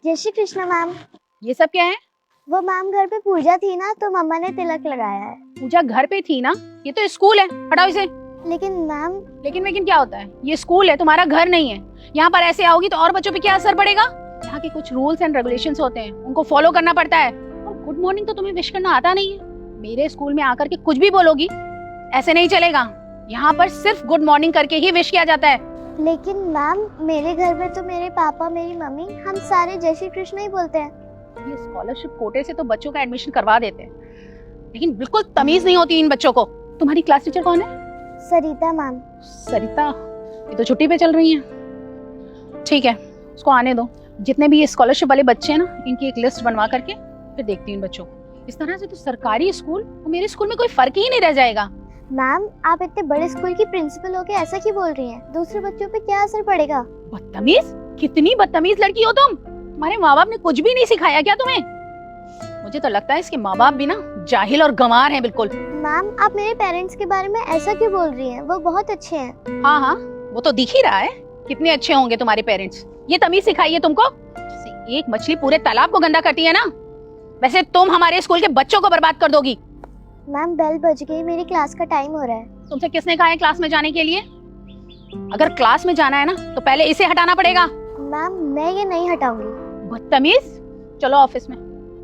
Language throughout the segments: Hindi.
जय श्री कृष्ण मैम। ये सब क्या है? वो मैम घर पे पूजा थी ना, तो मम्मा ने तिलक लगाया है। पूजा घर पे थी ना, ये तो स्कूल है, हटाओ इसे। लेकिन मैम। लेकिन क्या होता है? ये स्कूल है, तुम्हारा घर नहीं है। यहाँ पर ऐसे आओगी तो और बच्चों पे क्या असर पड़ेगा? यहाँ के कुछ रूल्स एंड रेगुलेशंस होते हैं, उनको फॉलो करना पड़ता है। और गुड मॉर्निंग तो तुम्हें विश करना आता नहीं है। मेरे स्कूल में आकर के कुछ भी बोलोगी, ऐसे नहीं चलेगा। यहाँ पर सिर्फ गुड मॉर्निंग करके ही विश किया जाता है। लेकिन मैम, मेरे घर में तो मेरे पापा, मेरी मम्मी, हम सारे जय श्री कृष्ण ही बोलते हैं। ये स्कॉलरशिप कोटे से तो बच्चों का एडमिशन करवा देते हैं, लेकिन बिल्कुल तमीज नहीं होती इन बच्चों को। तुम्हारी क्लास टीचर कौन है? सरिता मैम। सरिता? ये तो छुट्टी पे चल रही हैं। ठीक है, उसको आने दो। जितने भी ये स्कॉलरशिप वाले बच्चे हैं ना, इनकी एक लिस्ट बनवा करके फिर देखती हूँ इन बच्चों को। इस तरह से तो सरकारी स्कूल और मेरे स्कूल में कोई फर्क ही नहीं रह जाएगा। मैम, आप इतने बड़े स्कूल की प्रिंसिपल होके ऐसा क्यों बोल रही हैं? दूसरे बच्चों पे क्या असर पड़ेगा? बदतमीज! कितनी बदतमीज लड़की हो तुम। तुम्हारे माँ बाप ने कुछ भी नहीं सिखाया क्या तुम्हें? मुझे तो लगता है इसके माँ बाप भी ना जाहिल और गंवार हैं बिल्कुल। मैम, आप मेरे पेरेंट्स के बारे में ऐसा क्यों बोल रही हैं? वो बहुत अच्छे हैं। हाँ हाँ, वो तो दिख ही रहा है कितने अच्छे होंगे तुम्हारे पेरेंट्स। ये तमीज सिखाई है तुमको? जैसे एक मछली पूरे तालाब को गंदा करती है ना, वैसे तुम हमारे स्कूल के बच्चों को बर्बाद कर दोगी। मैम, बेल बज गई, मेरी क्लास का टाइम हो रहा है। तुमसे किसने कहा है क्लास में जाने के लिए? अगर क्लास में जाना है ना तो पहले इसे हटाना पड़ेगा। मैम, मैं ये नहीं हटाऊंगी। बदतमीज! चलो ऑफिस में,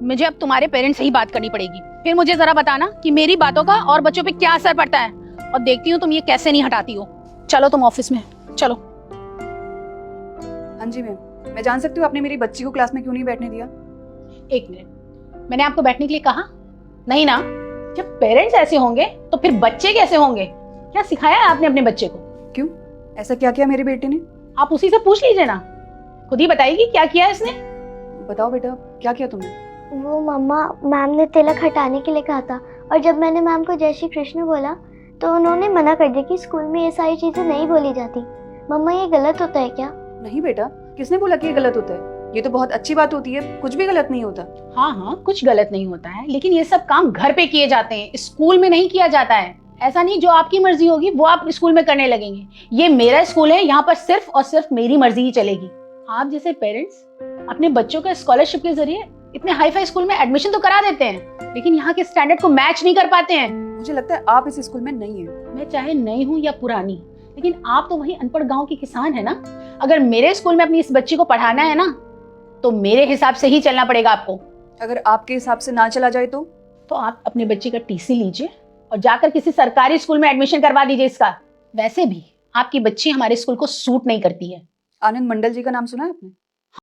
मुझे अब तुम्हारे पेरेंट्स से ही बात करनी पड़ेगी। फिर मुझे जरा बताना कि मेरी बातों का और बच्चों पे क्या असर पड़ता है, और देखती हूँ तुम ये कैसे नहीं हटाती हो। चलो तुम ऑफिस में चलो। हाँ जी मैम, मैं जान सकती हूँ आपने मेरी बच्ची को क्लास में क्यों नहीं बैठने दिया? एक मिनट, मैंने आपको बैठने के लिए कहा नहीं ना? जब पेरेंट्स ऐसे होंगे तो फिर बच्चे कैसे होंगे? क्या सिखाया है आपने अपने बच्चे को? क्यों, ऐसा क्या किया मेरी बेटी ने? आप उसी से पूछ लीजिए ना, खुद ही बताएगी क्या किया है इसने। बताओ बेटा, क्या किया तुमने? वो मम्मा, मैम ने तिलक हटाने के लिए कहा था, और जब मैंने मैम को जय श्री कृष्ण बोला तो उन्होंने मना कर दिया कि स्कूल में ये सारी चीजें नहीं बोली जाती। मम्मा, ये गलत होता है क्या? नहीं बेटा, किसने बोला कि ये गलत होता है? ये तो बहुत अच्छी बात होती है, कुछ भी गलत नहीं होता। हाँ हाँ, कुछ गलत नहीं होता है, लेकिन ये सब काम घर पे किए जाते हैं, स्कूल में नहीं किया जाता है। ऐसा नहीं जो आपकी मर्जी होगी वो आप स्कूल में करने लगेंगे। ये मेरा स्कूल है, यहाँ पर सिर्फ और सिर्फ मेरी मर्जी ही चलेगी। आप जैसे पेरेंट्स अपने बच्चों का स्कॉलरशिप के जरिए इतने हाई फाई स्कूल में एडमिशन तो करा देते हैं, लेकिन यहाँ के स्टैंडर्ड को मैच नहीं कर पाते हैं। मुझे लगता है आप इस स्कूल में नहीं है। मैं चाहे नई हूँ या पुरानी, लेकिन आप तो वही अनपढ़ गाँव की किसान है ना। अगर मेरे स्कूल में अपनी इस बच्ची को पढ़ाना है ना, तो मेरे हिसाब से ही चलना पड़ेगा आपको। अगर आपके हिसाब से ना चला जाए तो आप अपने बच्चे का टीसी लीजिए और जाकर किसी सरकारी स्कूल में एडमिशन करवा दीजिए इसका। वैसे भी आपकी बच्ची हमारे स्कूल को सूट नहीं करती है। आनंद मंडल जी का नाम सुना है आपने?